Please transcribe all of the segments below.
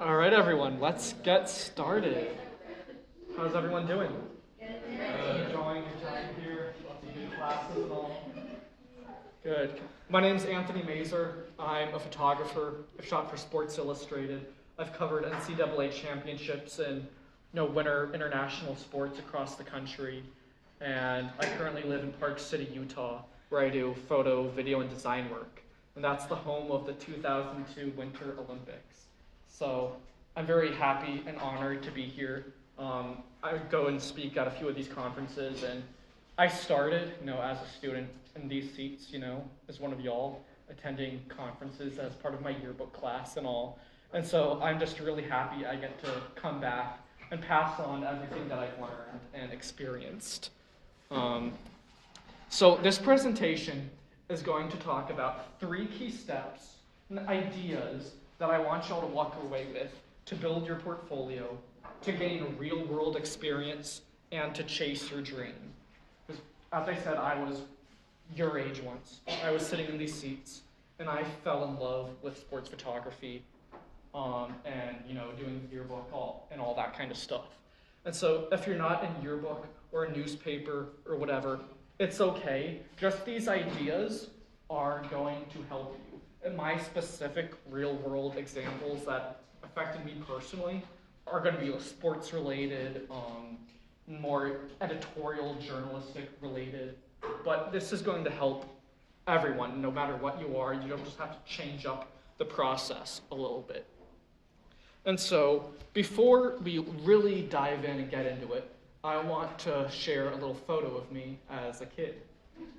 All right, everyone, let's get started. How's everyone doing? Enjoying your time here? Lots of good classes and all? Good. My name's Anthony Mazur. I'm a photographer. I've shot for Sports Illustrated. I've covered NCAA championships and winter international sports across the country. And I currently live in Park City, Utah, where I do photo, video, and design work. And that's the home of the 2002 Winter Olympics. So I'm very happy and honored to be here. I would go and speak at a few of these conferences, and I started, as a student in these seats, as one of y'all, attending conferences as part of my yearbook class and all. And so I'm just really happy I get to come back and pass on everything that I've learned and experienced. So this presentation is going to talk about 3 key steps and ideas that I want y'all to walk away with to build your portfolio, to gain real-world experience, and to chase your dream. Because, as I said, I was your age once. I was sitting in these seats, and I fell in love with sports photography, and doing yearbook and all that kind of stuff. And so, if you're not in yearbook or a newspaper or whatever, it's okay. Just these ideas are going to help you. And my specific real-world examples that affected me personally are going to be sports-related, more editorial, journalistic-related. But this is going to help everyone, no matter what you are. You don't just have to change up the process a little bit. And so, before we really dive in and get into it, I want to share a little photo of me as a kid.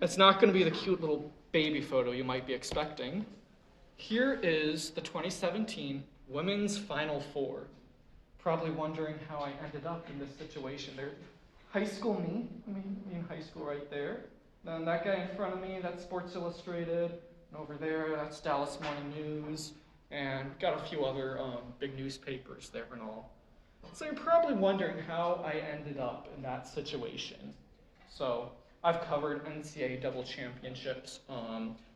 It's not going to be the cute little baby photo you might be expecting. Here is the 2017 Women's Final Four. Probably wondering how I ended up in this situation. There's high school me in high school right there. Then that guy in front of me, that's Sports Illustrated. And over there, that's Dallas Morning News. And got a few other big newspapers there and all. So you're probably wondering how I ended up in that situation. So I've covered NCAA double championships,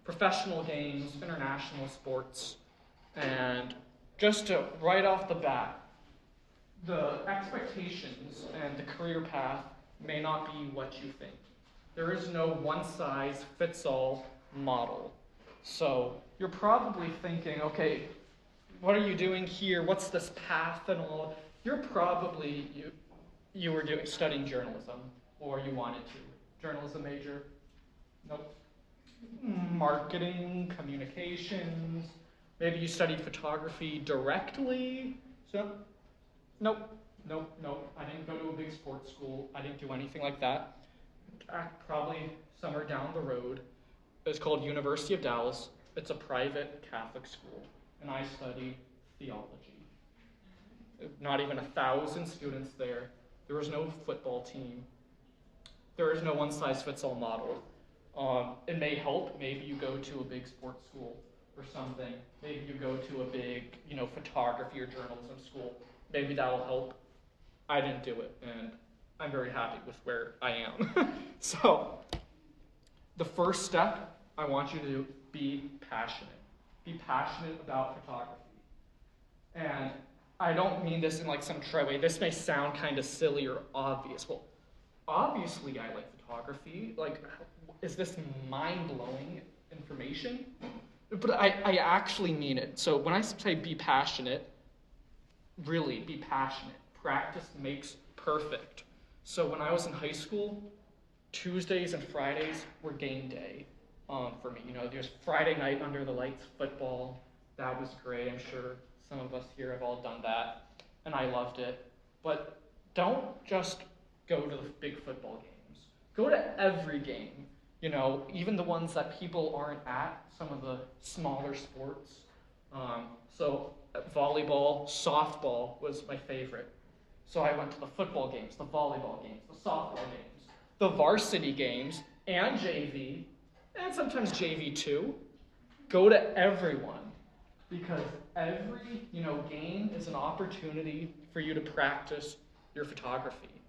professional games, international sports, and just to right off the bat, the expectations and the career path may not be what you think. There is no one-size-fits-all model. So you're probably thinking, okay, what are you doing here? What's this path and all? You're probably, you were studying journalism, or you wanted to. Journalism major? Nope. Marketing, communications, maybe you studied photography directly. So, nope. I didn't go to a big sports school. I didn't do anything like that. Probably somewhere down the road. It's called University of Dallas. It's a private Catholic school, and I studied theology. Not even 1,000 students there. There was no football team. There is no one-size-fits-all model. It may help. Maybe you go to a big sports school or something. Maybe you go to a big, photography or journalism school. Maybe that'll help. I didn't do it, and I'm very happy with where I am. So, the first step I want you to do, be passionate. Be passionate about photography. And I don't mean this in some trite way. This may sound kind of silly or obvious. Well, obviously I like photography. Is this mind-blowing information? But I actually mean it. So when I say be passionate, really be passionate. Practice makes perfect. So when I was in high school, Tuesdays and Fridays were game day for me. There's Friday night under the lights football. That was great. I'm sure some of us here have all done that, and I loved it. But don't just go to the big football games. Go to every game, even the ones that people aren't at, some of the smaller sports. So volleyball, softball was my favorite. So I went to the football games, the volleyball games, the softball games, the varsity games, and JV, and sometimes JV too. Go to everyone. Because every, game is an opportunity for you to practice your photography.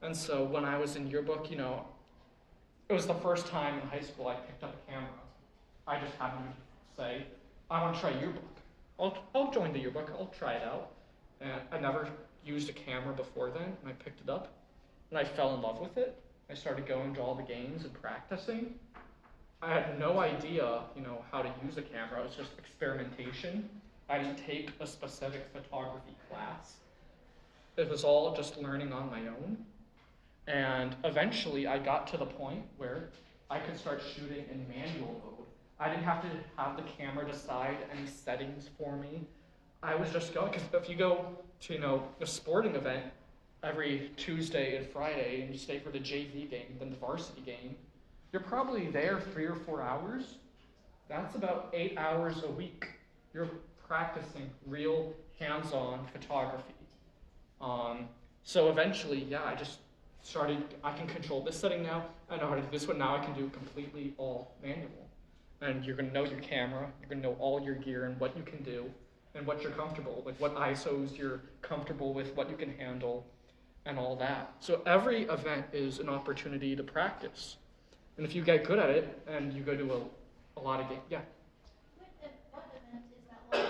And so when I was in yearbook, it was the first time in high school I picked up a camera. I just happened to say, I want to try yearbook. I'll join the yearbook. I'll try it out. And I never used a camera before then, and I picked it up, and I fell in love with it. I started going to all the games and practicing. I had no idea, how to use a camera. It was just experimentation. I didn't take a specific photography class. It was all just learning on my own. And eventually I got to the point where I could start shooting in manual mode. I didn't have to have the camera decide any settings for me. I was just going, because if you go to, a sporting event every Tuesday and Friday and you stay for the JV game, then the varsity game, you're probably there 3 or 4 hours. That's about 8 hours a week. You're practicing real hands-on photography. So eventually, I just started, I can control this setting now. I know how to do this one. Now I can do completely all manual. And you're gonna know your camera, you're gonna know all your gear and what you can do and what you're comfortable with, what ISOs you're comfortable with, what you can handle, and all that. So every event is an opportunity to practice. And if you get good at it and you go to a lot of games, What event is that like?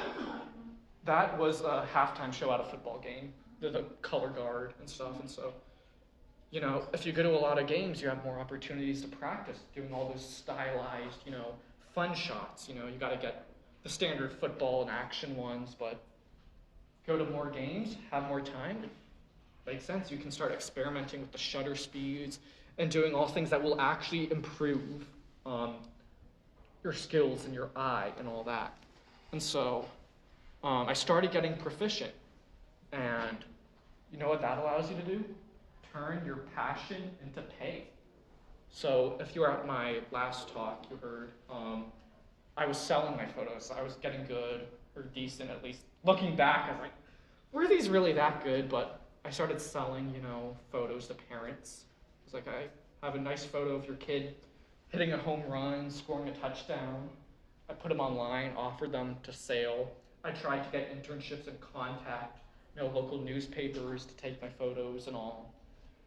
That was a halftime show at a football game. The color guard and stuff. And so, if you go to a lot of games, you have more opportunities to practice doing all those stylized, fun shots. You got to get the standard football and action ones, but go to more games, have more time. Makes sense. You can start experimenting with the shutter speeds and doing all things that will actually improve your skills and your eye and all that. And so I started getting proficient. And you know what that allows you to do? Turn your passion into pay. So if you were at my last talk, you heard I was selling my photos. I was getting good or decent, at least. Looking back, I was like, were these really that good? But I started selling, photos to parents. It's like, I have a nice photo of your kid hitting a home run, scoring a touchdown. I put them online, offered them to sale. I tried to get internships and contact local newspapers to take my photos and all.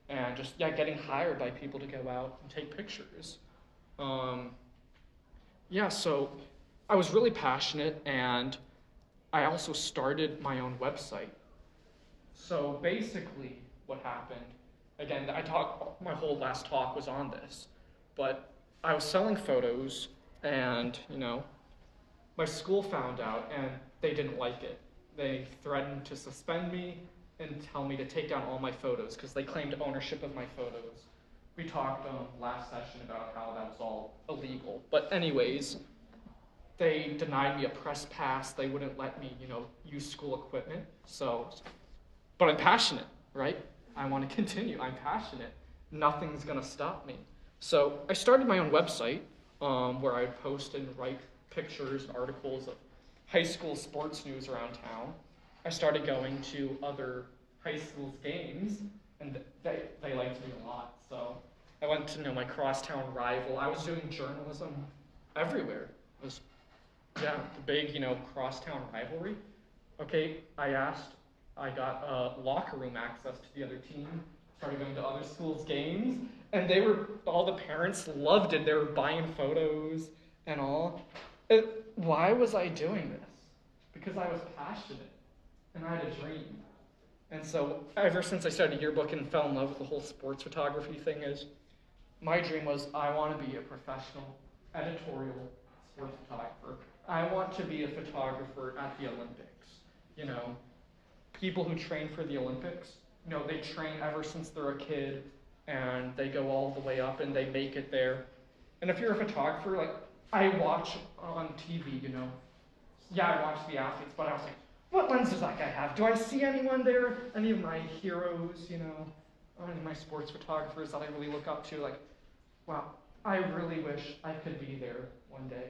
And just, getting hired by people to go out and take pictures. So I was really passionate, and I also started my own website. So basically what happened, again, my whole last talk was on this, but I was selling photos, and, my school found out, and they didn't like it. They threatened to suspend me and tell me to take down all my photos because they claimed ownership of my photos. We talked last session about how that was all illegal. But anyways, they denied me a press pass. They wouldn't let me, use school equipment. But I'm passionate, right? I want to continue. I'm passionate. Nothing's going to stop me. So I started my own website where I would post and write pictures and articles of high school sports news around town. I started going to other high school's games, and they liked me a lot. So I went to my crosstown rival. I was doing journalism everywhere. It was, the big, crosstown rivalry. Okay, I got locker room access to the other team, started going to other schools' games, and all the parents loved it. They were buying photos and all. Why was I doing this? Because I was passionate, and I had a dream. And so ever since I started yearbook and fell in love with the whole sports photography thing my dream was I want to be a professional editorial sports photographer. I want to be a photographer at the Olympics. People who train for the Olympics, they train ever since they're a kid, and they go all the way up, and they make it there. And if you're a photographer, I watch on TV, I watch the athletes, but I was like, what lens does that guy have? Do I see anyone there? Any of my heroes, any of my sports photographers that I really look up to? Wow, I really wish I could be there one day,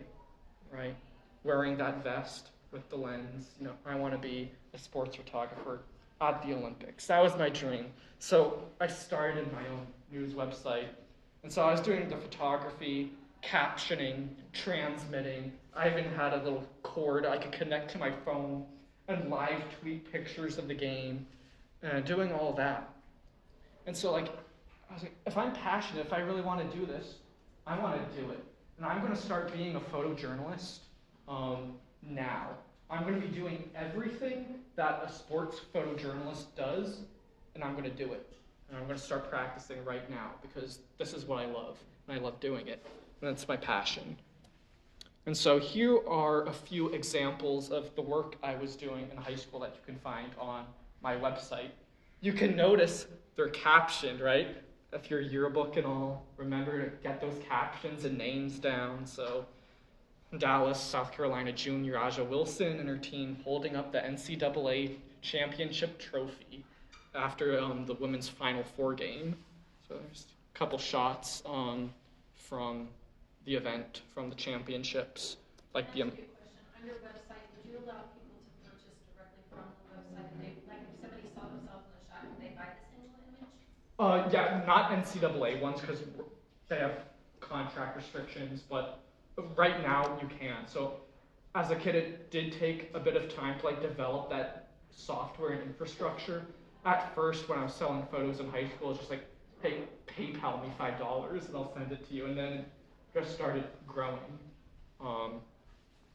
right? Wearing that vest with the lens. I want to be a sports photographer at the Olympics. That was my dream. So I started my own news website. And so I was doing the photography, captioning, transmitting. I even had a little cord I could connect to my phone and live tweet pictures of the game, doing all that. And so I was like, if I'm passionate, if I really want to do this, I want to do it. And I'm going to start being a photojournalist now. I'm going to be doing everything that a sports photojournalist does, and I'm going to do it. And I'm going to start practicing right now because this is what I love, and I love doing it. And that's my passion. And so here are a few examples of the work I was doing in high school that you can find on my website. You can notice they're captioned, right? If your yearbook and all, remember to get those captions and names down. So Dallas, South Carolina junior Aja Wilson and her team holding up the NCAA championship trophy after the women's Final Four game. So there's a couple shots from the event, from the championships. Can I ask you a question? On your website, would you allow people to purchase directly from the website? Like if somebody saw themselves in the shot, could they buy the single image? Yeah, not NCAA ones because they have contract restrictions, but right now you can. So as a kid, it did take a bit of time to like develop that software and infrastructure. At first, when I was selling photos in high school, it's just like, hey, PayPal me $5 and I'll send it to you, and then it just started growing.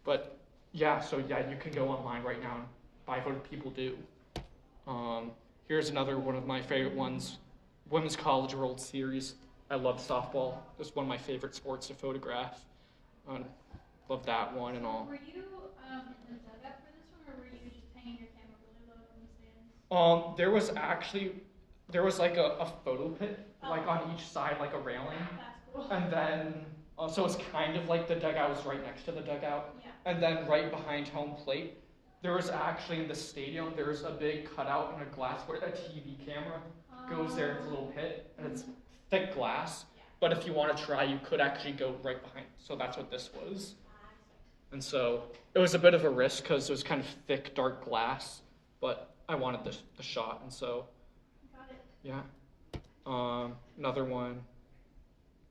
But yeah, so yeah, you can go online right now and buy photos. People do. Here's another one of my favorite ones. Women's College World Series. I love softball. It's one of my favorite sports to photograph. Love that one and all. Were you in the dugout for this one, or were you just hanging your camera really low in the stands? There was like a photo pit, like on each side, like a railing. That's cool. And then, so it's kind of like the dugout was right next to the dugout. Yeah. And then right behind home plate, there was actually in the stadium, there's a big cutout in a glass where a TV camera goes there. It's a little pit, and it's thick glass. Yeah. But if you want to try, you could actually go right behind. So that's what this was. And so it was a bit of a risk because it was kind of thick, dark glass. But I wanted the shot, and so Got it. yeah. Another one.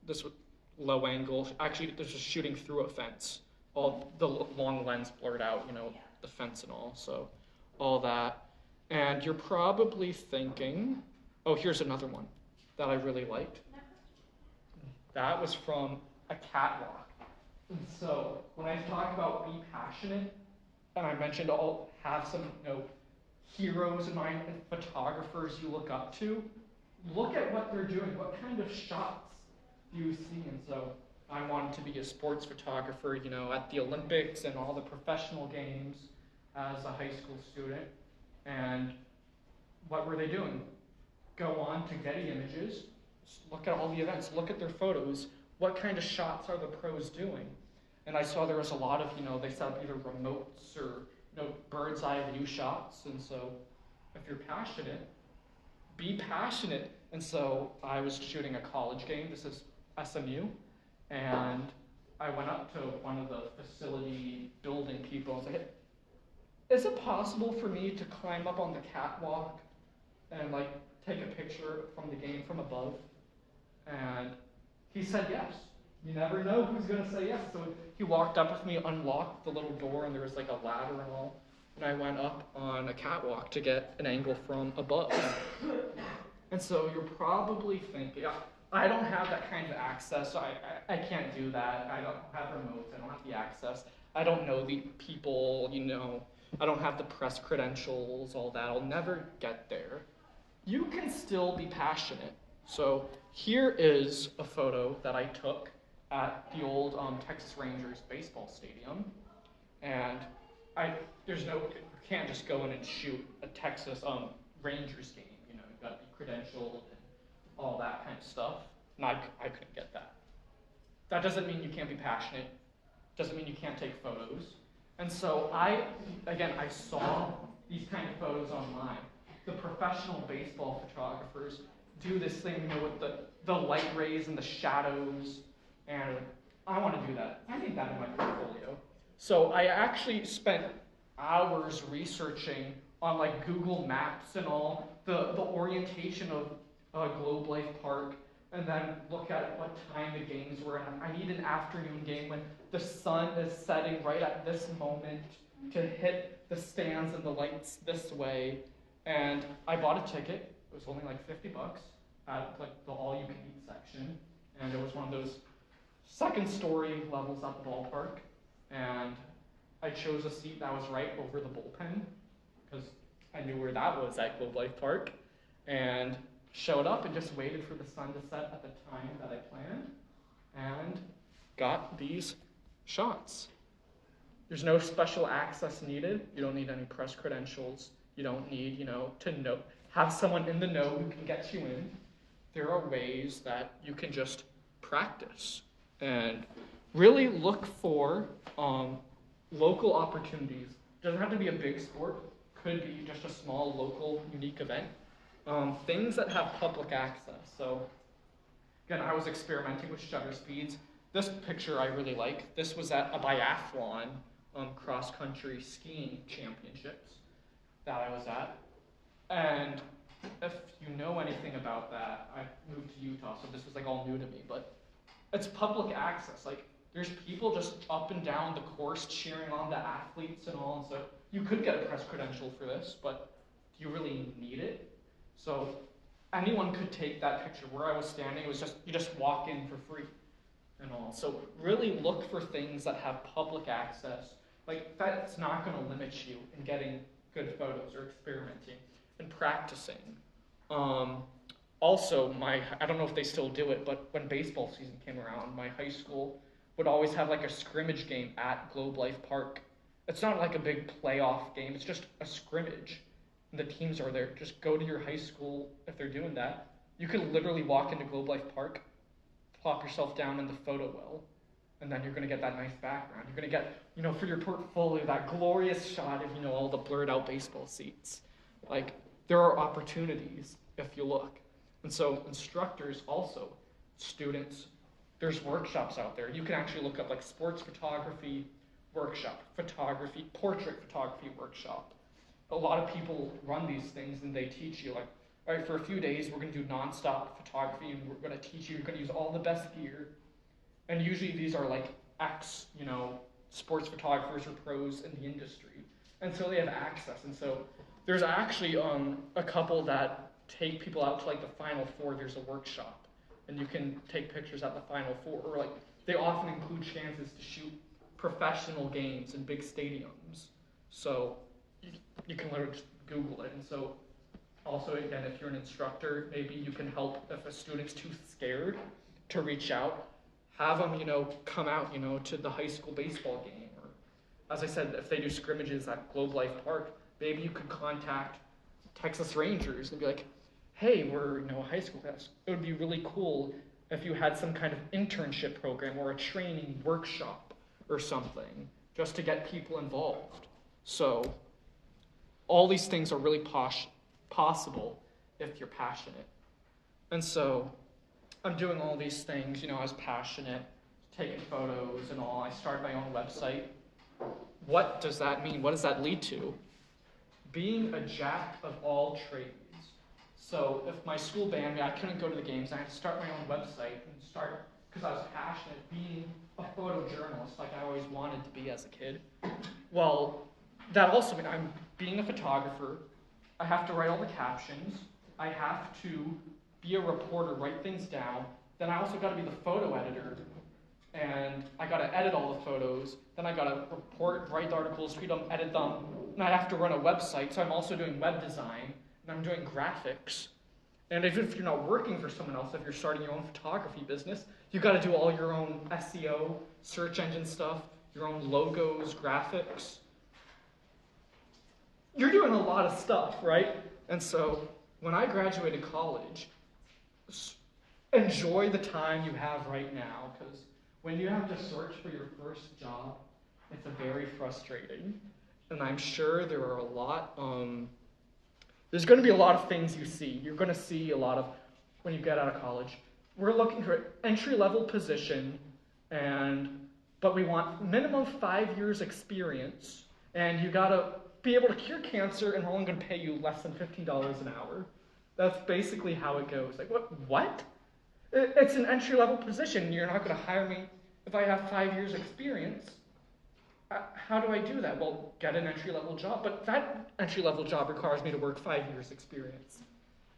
This was low angle. Actually, this is shooting through a fence. All the long lens blurred out, Yeah. the fence and all. So all that. And you're probably thinking, oh, here's another one that I really liked. That was from a catwalk. And so when I talk about be passionate, and I mentioned I'll have some heroes of mine and photographers you look up to, look at what they're doing. What kind of shots do you see? And so I wanted to be a sports photographer, at the Olympics and all the professional games as a high school student. And what were they doing? Go on to Getty Images, look at all the events, look at their photos. What kind of shots are the pros doing? And I saw there was a lot of, they set up either remotes or, bird's eye view shots. And so if you're passionate, be passionate. And so I was shooting a college game. This is SMU. And I went up to one of the facility building people and was like, is it possible for me to climb up on the catwalk and take a picture from the game from above? And he said yes. You never know who's going to say yes. So he walked up with me, unlocked the little door, and there was a ladder and all. And I went up on a catwalk to get an angle from above. And so you're probably thinking, I don't have that kind of access. So I can't do that. I don't have remotes. I don't have the access. I don't know the people, I don't have the press credentials, all that. I'll never get there. You can still be passionate. So here is a photo that I took at the old Texas Rangers baseball stadium. And you can't just go in and shoot a Texas Rangers game. You've got to be credentialed and all that kind of stuff. And I couldn't get that. That doesn't mean you can't be passionate. Doesn't mean you can't take photos. And so I saw these kind of photos online. The professional baseball photographers do this thing, with the light rays and the shadows, and I want to do that. I need that in my portfolio. So I actually spent hours researching on Google Maps and all the orientation of Globe Life Park, and then look at what time the games were. And I need an afternoon game when the sun is setting right at this moment to hit the stands and the lights this way. And I bought a ticket. It was only $50 at the all-you-can-eat section, and it was one of those second-story levels at the ballpark. And I chose a seat that was right over the bullpen because I knew where that was at Globe Life Park, and showed up and just waited for the sun to set at the time that I planned, and got these shots. There's no special access needed. You don't need any press credentials. You don't need, to have someone in the know who can get you in. There are ways that you can just practice and really look for local opportunities. It doesn't have to be a big sport. Could be just a small, local, unique event. Things that have public access. So, again, I was experimenting with shutter speeds. This picture I really like. This was at a biathlon cross-country skiing championships that I was at. And if you know anything about that, I moved to Utah, so this was like all new to me, but it's public access. Like, there's people just up and down the course cheering on the athletes and all, and so you could get a press credential for this, but do you really need it? So anyone could take that picture. Where I was standing, it was just, you just walk in for free and all. So really look for things that have public access. Like, that's not going to limit you in getting good photos or experimenting and practicing. Also, I don't know if they still do it, but when baseball season came around, my high school would always have like a scrimmage game at Globe Life Park. It's not like a big playoff game, it's just a scrimmage. And the teams are there. Just go to your high school if they're doing that. You can literally walk into Globe Life Park, plop yourself down in the photo well, and then you're going to get that nice background. You're going to get, for your portfolio, that glorious shot of, all the blurred out baseball seats. Like, there are opportunities if you look. And so instructors also, students, there's workshops out there. You can actually look up like sports photography workshop, portrait photography workshop. A lot of people run these things and they teach you like, all right, for a few days, we're going to do nonstop photography and we're going to teach you, you're going to use all the best gear. And usually these are like sports photographers or pros in the industry. And so they have access. And so there's actually a couple that take people out to like the Final Four. There's a workshop. And you can take pictures at the Final Four. Or like they often include chances to shoot professional games in big stadiums. So you can literally just Google it. And so also, again, if you're an instructor, maybe you can help if a student's too scared to reach out. Have them, come out, to the high school baseball game. Or, as I said, if they do scrimmages at Globe Life Park, maybe you could contact Texas Rangers and be like, hey, we're, a high school class. It would be really cool if you had some kind of internship program or a training workshop or something, just to get people involved. So all these things are really possible if you're passionate. And so I'm doing all these things, I was passionate, taking photos and all. I started my own website. What does that mean? What does that lead to? Being a jack of all trades. So if my school banned me, I couldn't go to the games. I had to start my own website and start, because I was passionate, being a photojournalist like I always wanted to be as a kid. Well, that also means I'm being a photographer. I have to write all the captions. I have to be a reporter, write things down. Then I also got to be the photo editor. And I got to edit all the photos. Then I got to report, write the articles, tweet them, edit them. And I have to run a website, so I'm also doing web design. And I'm doing graphics. And even if you're not working for someone else, if you're starting your own photography business, you got to do all your own SEO, search engine stuff, your own logos, graphics. You're doing a lot of stuff, right? And so when I graduated college, enjoy the time you have right now, because when you have to search for your first job, it's very frustrating. And I'm sure there are there's going to be a lot of things you see. You're going to see a lot of, when you get out of college, we're looking for an entry-level position, but we want minimum 5 years experience, and you got to be able to cure cancer, and we're only going to pay you less than $15 an hour. That's basically how it goes. Like, what? It's an entry-level position. You're not going to hire me if I have 5 years experience. How do I do that? Well, get an entry-level job. But that entry-level job requires me to work 5 years experience.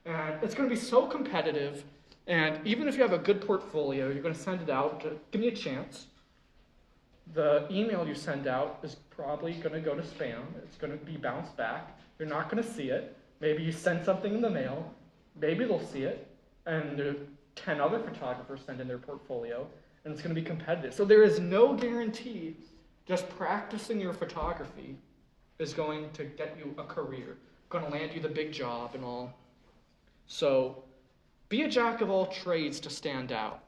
And it's going to be so competitive. And even if you have a good portfolio, you're going to send it out. Give me a chance. The email you send out is probably going to go to spam. It's going to be bounced back. You're not going to see it. Maybe you send something in the mail. Maybe they'll see it. And 10 other photographers send in their portfolio. And it's going to be competitive. So there is no guarantee just practicing your photography is going to get you a career, going to land you the big job and all. So be a jack of all trades to stand out.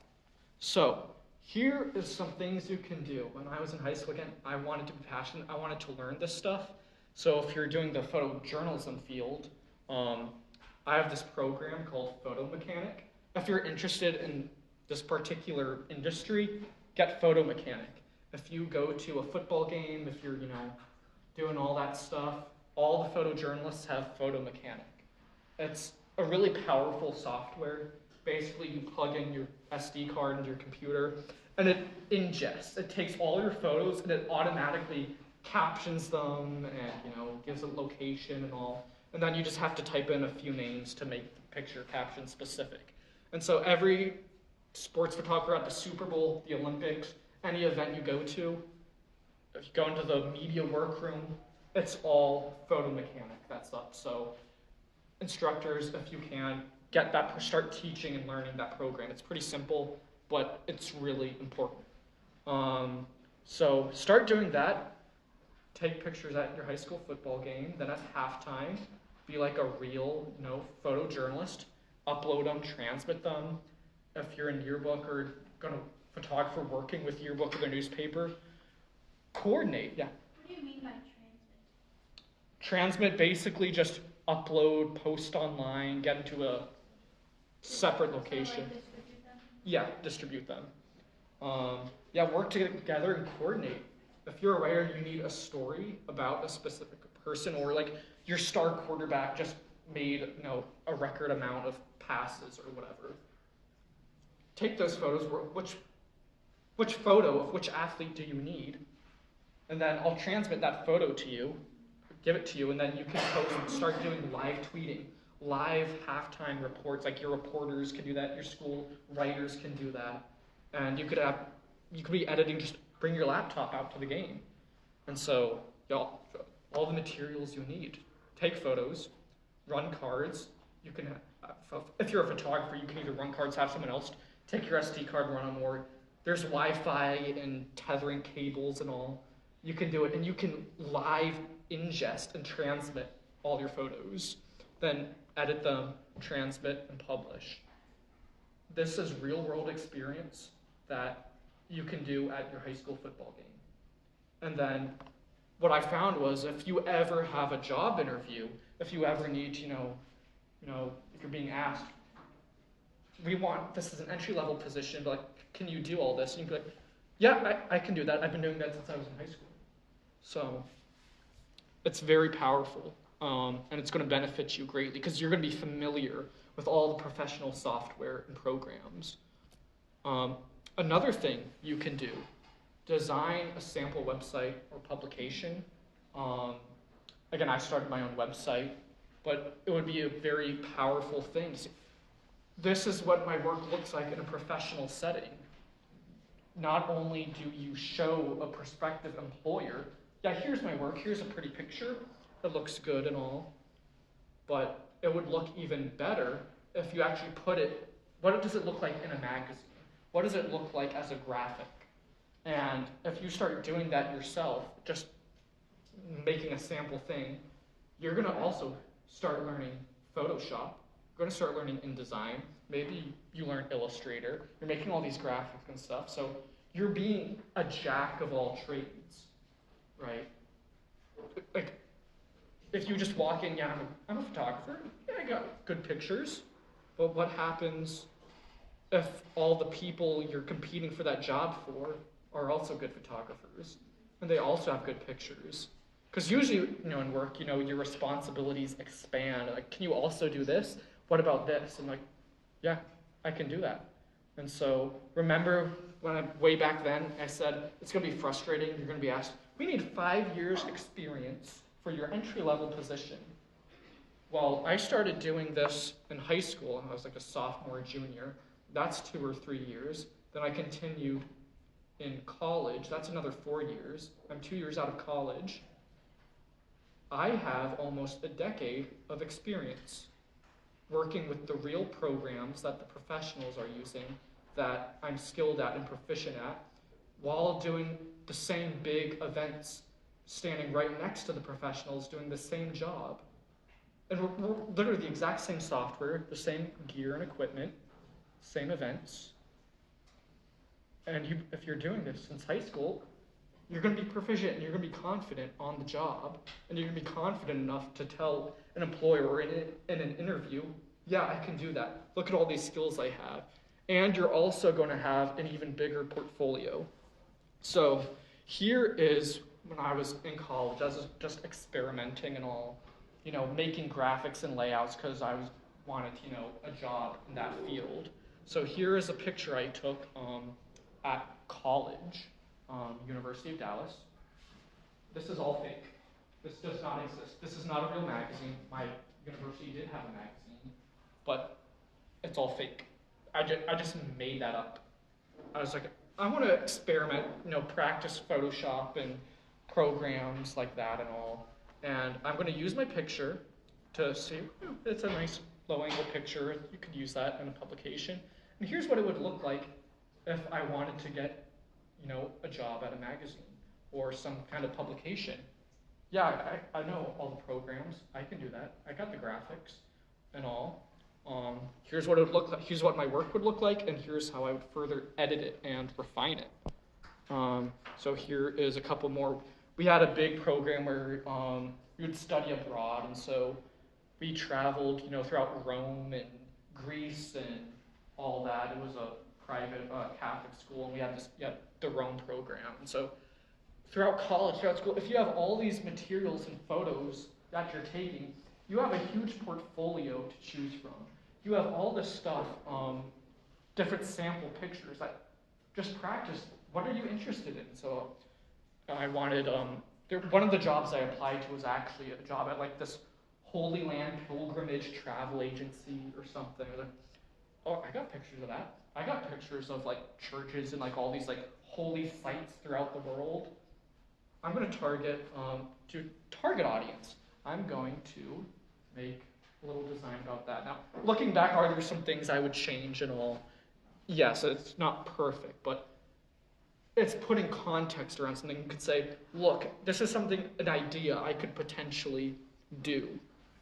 So here is some things you can do. When I was in high school, again, I wanted to be passionate. I wanted to learn this stuff. So if you're doing the photojournalism field, I have this program called Photo Mechanic. If you're interested in this particular industry, get Photo Mechanic. If you go to a football game, if you're, doing all that stuff, all the photojournalists have Photo Mechanic. It's a really powerful software. Basically, you plug in your SD card into your computer, and it ingests. It takes all your photos, and it automatically captions them, and gives a location and all. And then you just have to type in a few names to make the picture caption specific. And so every sports photographer at the Super Bowl, the Olympics, any event you go to, if you go into the media workroom, it's all Photo Mechanic that's up. So instructors, if you can, start teaching and learning that program. It's pretty simple, but it's really important. So start doing that. Take pictures at your high school football game. Then at halftime, be like a real, photojournalist. Upload them, transmit them. If you're in yearbook or going to photographer working with yearbook or their newspaper, coordinate. Yeah. What do you mean by transmit? Transmit basically just upload, post online, get into a separate location. So, distribute them? Yeah, distribute them. Work together and coordinate. If you're a writer and you need a story about a specific person, or like your star quarterback just made a record amount of passes or whatever, take those photos. Which photo of which athlete do you need? And then I'll transmit that photo to you, give it to you, and then you can post and start doing live tweeting, live halftime reports. Like your reporters can do that, your school writers can do that, and you could be editing. Just bring your laptop out to the game, and so all the materials you need. Take photos, run cards. You can, if you're a photographer, you can either run cards, have someone else take your SD card, run on more. There's Wi-Fi and tethering cables and all. You can do it, and you can live ingest and transmit all your photos, then edit them, transmit, and publish. This is real-world experience that you can do at your high school football game. And then what I found was, if you ever have a job interview, if you ever need, if you're being asked, this is an entry-level position, but can you do all this? And you can be like, yeah, I can do that. I've been doing that since I was in high school. So it's very powerful, and it's going to benefit you greatly because you're going to be familiar with all the professional software and programs. Another thing you can do, design a sample website or publication. Again, I started my own website, but it would be a very powerful thing. This is what my work looks like in a professional setting. Not only do you show a prospective employer, yeah, here's my work, here's a pretty picture, it looks good and all, but it would look even better if you actually put it, what does it look like in a magazine? What does it look like as a graphic? And if you start doing that yourself, just making a sample thing, you're going to also start learning Photoshop. You're going to start learning InDesign. Maybe you learn Illustrator. You're making all these graphics and stuff. So you're being a jack of all trades, right? Like, if you just walk in, yeah, I'm a photographer. Yeah, I got good pictures. But what happens if all the people you're competing for that job for are also good photographers, and they also have good pictures? Because usually, in work, your responsibilities expand. Like, can you also do this? What about this? And like, yeah, I can do that. And so remember way back then, I said, it's going to be frustrating. You're going to be asked, we need 5 years experience for your entry-level position. Well, I started doing this in high school, and I was like a sophomore, junior. That's 2 or 3 years. Then I continued in college, that's another 4 years. I'm 2 years out of college. I have almost a decade of experience working with the real programs that the professionals are using, that I'm skilled at and proficient at, while doing the same big events, standing right next to the professionals doing the same job. And we're literally the exact same software, the same gear and equipment, same events. And if you're doing this since high school, you're going to be proficient and you're going to be confident on the job, and you're going to be confident enough to tell an employer or in an interview, yeah, I can do that. Look at all these skills I have. And you're also going to have an even bigger portfolio. So here is when I was in college, I was just experimenting and all, making graphics and layouts because I wanted, a job in that field. So here is a picture I took at college, University of Dallas. This is all fake. This does not exist. This is not a real magazine. My university did have a magazine, but it's all fake. I just made that up. I was like, I want to experiment, practice Photoshop and programs like that and all. And I'm going to use my picture to see, it's a nice low-angle picture. You could use that in a publication. And here's what it would look like if I wanted to get, a job at a magazine or some kind of publication. Yeah, I know all the programs. I can do that. I got the graphics and all. Here's what it would look like. Here's what my work would look like, and here's how I would further edit it and refine it. So here is a couple more. We had a big program where we would study abroad, and so we traveled, throughout Rome and Greece and all that. It was a private Catholic school, and we had the Rome program. And so throughout college, throughout school, if you have all these materials and photos that you're taking, you have a huge portfolio to choose from. You have all this stuff, different sample pictures that just practice. What are you interested in? So I wanted, one of the jobs I applied to was actually a job at this Holy Land pilgrimage travel agency or something. Oh, I got pictures of that. I got pictures of churches and all these holy sites throughout the world. I'm going to target audience. I'm going to make a little design about that. Now, looking back, are there some things I would change and all? Yes, it's not perfect, but it's putting context around something. You could say, look, this is an idea I could potentially do.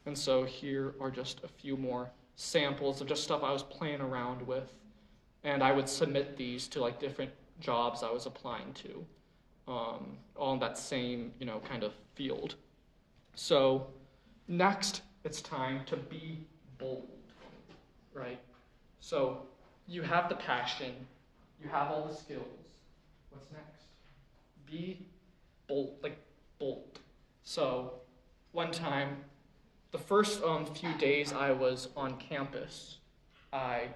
And so here are just a few more samples of just stuff I was playing around with. And I would submit these to different jobs I was applying to, all in that same, kind of field. So next, it's time to be bold, right? So you have the passion, you have all the skills. What's next? Be bold, bold. So one time, the first few days I was on campus, I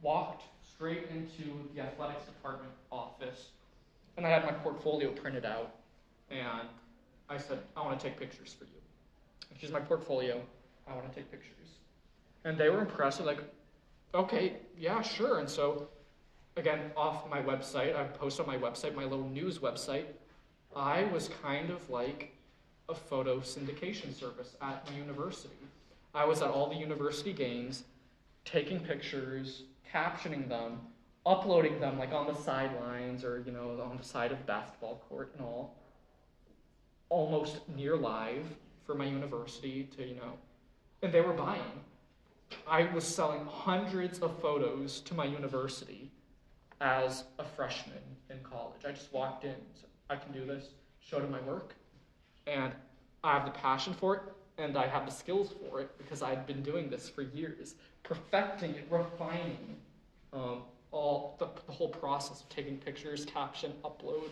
walked straight into the athletics department office, and I had my portfolio printed out, and I said, I want to take pictures for you. Here's my portfolio. I want to take pictures. And they were impressed. They're like, okay, yeah, sure. And so, again, off my website, I post on my website, my little news website, I was kind of like a photo syndication service at my university. I was at all the university games, taking pictures, captioning them, uploading them on the sidelines or, on the side of the basketball court and all, almost near live for my university to, and they were buying. I was selling hundreds of photos to my university as a freshman in college. I just walked in, said, I can do this, showed them my work, and I have the passion for it, and I have the skills for it because I'd been doing this for years, perfecting it, refining all the whole process of taking pictures, caption, upload.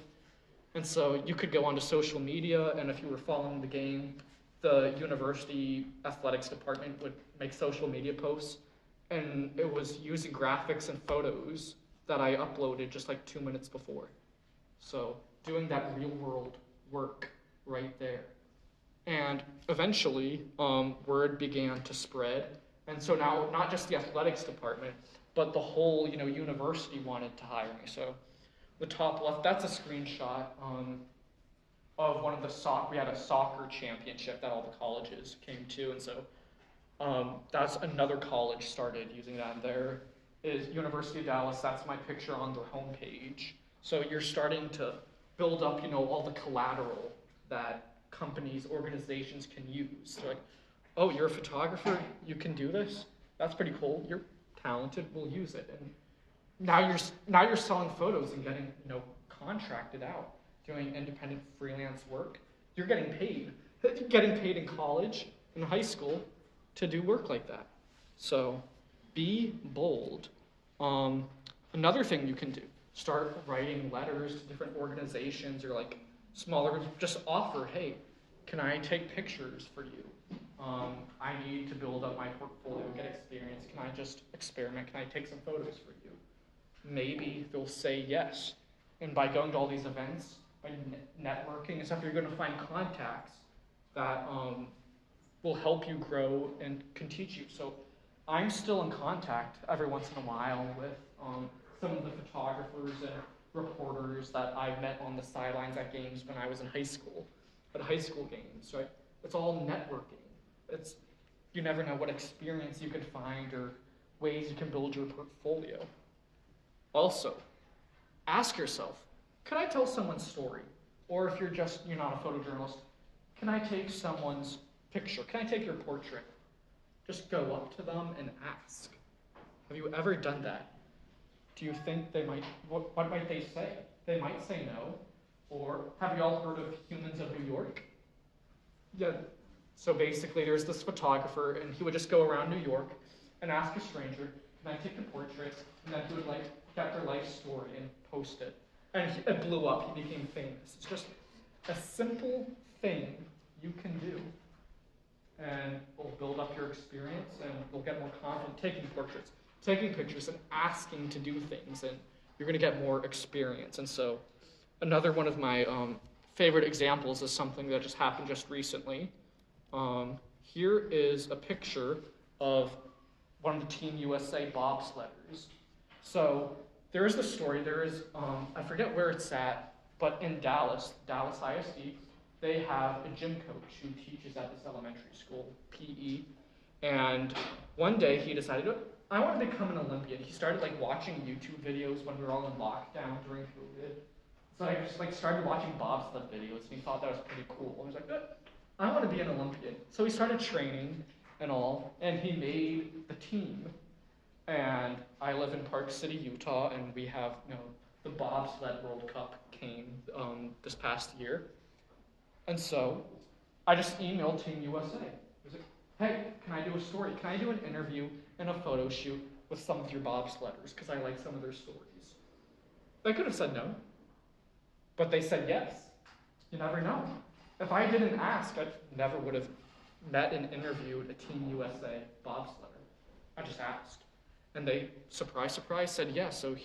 And so you could go onto social media, and if you were following the game, the university athletics department would make social media posts, and it was using graphics and photos that I uploaded just 2 minutes before. So doing that real world work right there. And eventually, word began to spread. And so now, not just the athletics department, but the whole, university wanted to hire me. So the top left, that's a screenshot of one of the we had a soccer championship that all the colleges came to, and so that's another college started using that. There is University of Dallas, that's my picture on their homepage. So you're starting to build up, all the collateral that companies, organizations can use. They're like, oh, you're a photographer, you can do this? That's pretty cool, you're talented, we'll use it. And now you're selling photos and getting, contracted out, doing independent freelance work. You're getting paid. You're getting paid in college, in high school, to do work like that. So be bold. Another thing you can do, start writing letters to different organizations or like smaller, just offer, hey, can I take pictures for you? I need to build up my portfolio, get experience. Can I just experiment? Can I take some photos for you? Maybe they'll say yes. And by going to all these events, by networking and stuff, you're going to find contacts that will help you grow and can teach you. So I'm still in contact every once in a while with some of the photographers and reporters that I met on the sidelines at games when I was in high school, at high school games, right? It's all networking. You never know what experience you could find or ways you can build your portfolio. Also, ask yourself, could I tell someone's story? Or if you're not a photojournalist, can I take someone's picture? Can I take your portrait? Just go up to them and ask. Have you ever done that? Do you think what might they say? They might say no. Or have you all heard of Humans of New York? Yeah. So basically there's this photographer and he would just go around New York and ask a stranger, can I take a portrait? And then he would get their life story and post it. And it blew up, he became famous. It's just a simple thing you can do. And it'll build up your experience and you'll get more confident taking portraits, taking pictures and asking to do things, and you're gonna get more experience. And so another one of my favorite examples is something that just happened just recently. Here is a picture of one of the Team USA bobsledders. So there is the story, I forget where it's at, but in Dallas ISD, they have a gym coach who teaches at this elementary school, PE, and one day he decided, I want to become an Olympian. He started watching YouTube videos when we were all in lockdown during COVID. So I just started watching bobsled videos, and he thought that was pretty cool. And he was like, I want to be an Olympian. So he started training and all, and he made the team. And I live in Park City, Utah, and we have, the Bobsled World Cup came this past year. And so I just emailed Team USA. I was like, hey, can I do a story? Can I do an interview and a photo shoot with some of your bobsledders? Because I like some of their stories. They could have said no, but they said yes. You never know. If I didn't ask, I never would have met and interviewed a Team USA bobsledder. I just asked. And they, surprise, surprise, said yes. So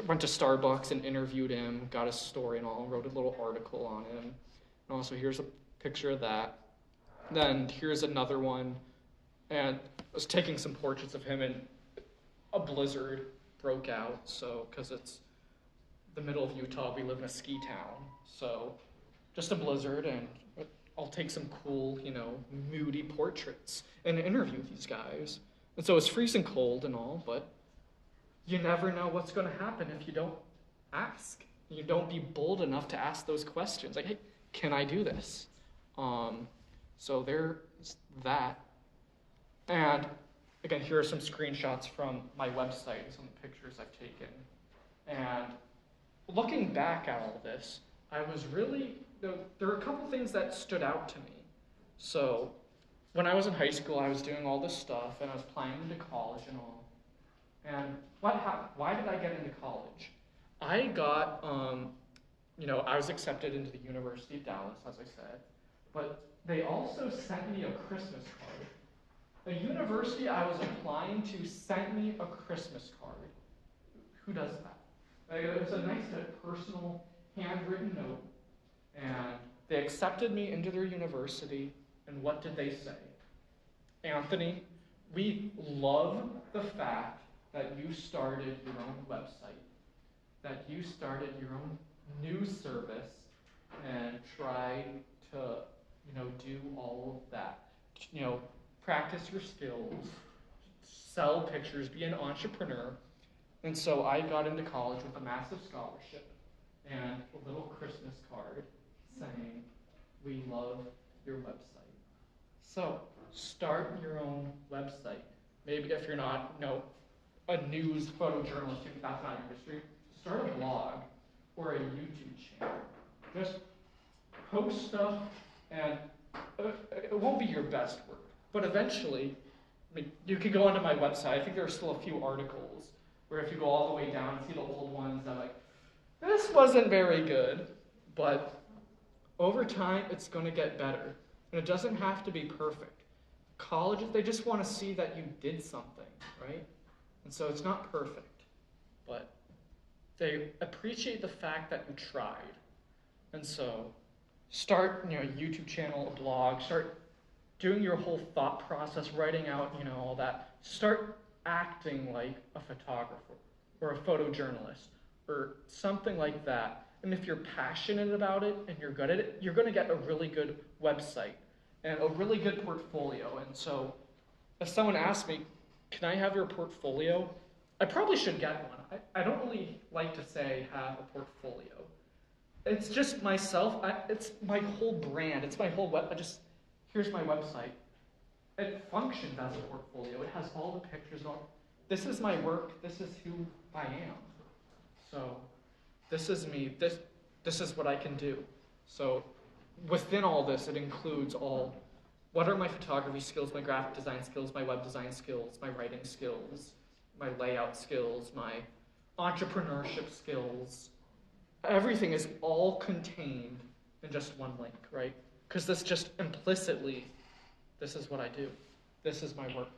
went to Starbucks and interviewed him, got his story and all, wrote a little article on him. And also here's a picture of that. Then here's another one. And I was taking some portraits of him, and a blizzard broke out. So, because it's the middle of Utah, we live in a ski town. So just a blizzard, and I'll take some cool, moody portraits and interview these guys. And so it's freezing cold and all, but you never know what's going to happen if you don't ask. You don't be bold enough to ask those questions. Like, hey, can I do this? So there's that. And again, here are some screenshots from my website and some pictures I've taken. And looking back at all this, I was really, there were a couple things that stood out to me. So when I was in high school, I was doing all this stuff, and I was applying into college and all. And why did I get into college? I got, I was accepted into the University of Dallas, as I said, but they also sent me a Christmas card. The university I was applying to sent me a Christmas card. Who does that? It was a nice, personal, handwritten note, and they accepted me into their university, and what did they say? Anthony, we love the fact that you started your own website. that you started your own news service and tried to, do all of that. Practice your skills, sell pictures, be an entrepreneur. And so I got into college with a massive scholarship and a little Christmas card saying, "We love your website." So start your own website. Maybe if you're not, a news photojournalist, if that's not your industry, start a blog or a YouTube channel. Just post stuff, and it won't be your best work, but eventually, you could go onto my website. I think there are still a few articles where if you go all the way down and see the old ones, I'm like, this wasn't very good, but over time, it's going to get better, and it doesn't have to be perfect. Colleges, they just want to see that you did something, right? And so it's not perfect, but they appreciate the fact that you tried. And so start, a YouTube channel, a blog, start doing your whole thought process, writing out, all that. Start acting like a photographer or a photojournalist or something like that. And if you're passionate about it and you're good at it, you're going to get a really good website and a really good portfolio. And so if someone asks me, "Can I have your portfolio?" I probably should get one. I don't really like to say have a portfolio. It's just myself. It's my whole brand. It's my whole here's my website. It functions as a portfolio. It has all the pictures on. This is my work. This is who I am. So this is me. This is what I can do. So within all this, it includes what are my photography skills, my graphic design skills, my web design skills, my writing skills, my layout skills, my entrepreneurship skills. Everything is all contained in just one link, right? Because this just implicitly, this is what I do. This is my work.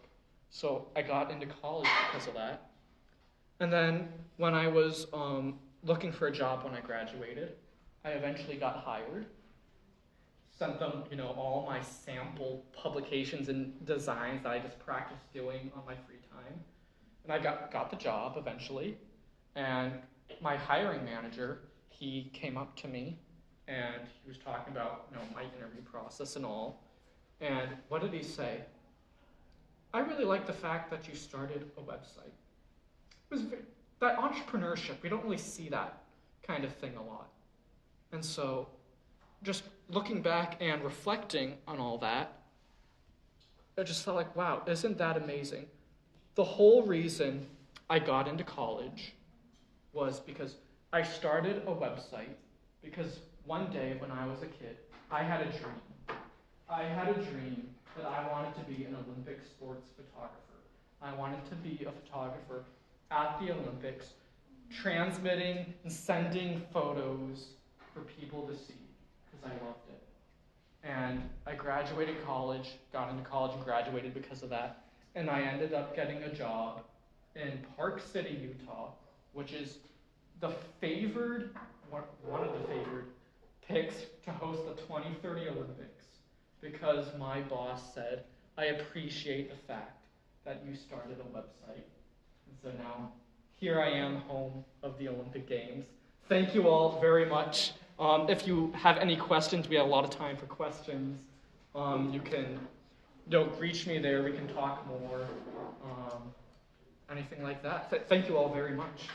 So I got into college because of that. And then when I was looking for a job when I graduated, I eventually got hired. Sent them, all my sample publications and designs that I just practiced doing on my free time. And I got the job eventually. And my hiring manager, he came up to me and he was talking about, my interview process and all. And what did he say? "I really like the fact that you started a website." It was that entrepreneurship, we don't really see that kind of thing a lot. And so just looking back and reflecting on all that, I just felt like, wow, isn't that amazing? The whole reason I got into college was because I started a website because one day when I was a kid, I had a dream. I had a dream that I wanted to be an Olympic sports photographer. I wanted to be a photographer at the Olympics, transmitting and sending photos for people to see because I loved it. And I graduated college, got into college and graduated because of that. And I ended up getting a job in Park City, Utah, which is one of the favored picks to host the 2030 Olympics, because my boss said, "I appreciate the fact that you started a website." And so now here I am, home of the Olympic Games. Thank you all very much. If you have any questions, we have a lot of time for questions. You can reach me there. We can talk more. Anything like that. Thank you all very much.